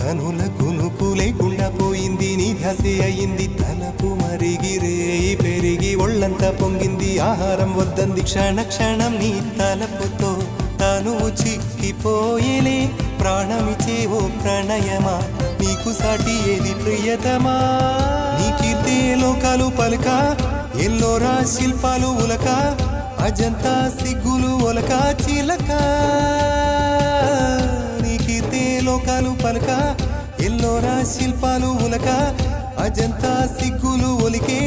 కనుల కునుకు లేకుండా పోయింది నీ ధ్యాసే అయింది తలపు మరిగిరేయి పెరిగి ఒళ్ళంతా పొంగింది ఆహారం వద్దంది క్షణ క్షణం నీ తలపుతో తను చిక్కిపోయేలే ప్రాణమిచే ఓ ప్రణయమా నీకు సాటి ఏది ప్రియతమా నీ కీర్తే లోకాలు పలక ఎల్లోరా శిల్పాలు ఉలక అజంతా సిగ్గులు ఒలక చిలక నీ కీర్తే లోకాలు పలక ఎల్లోరా శిల్పాలు ఉలక అజంతా సిగ్గులు ఒలికే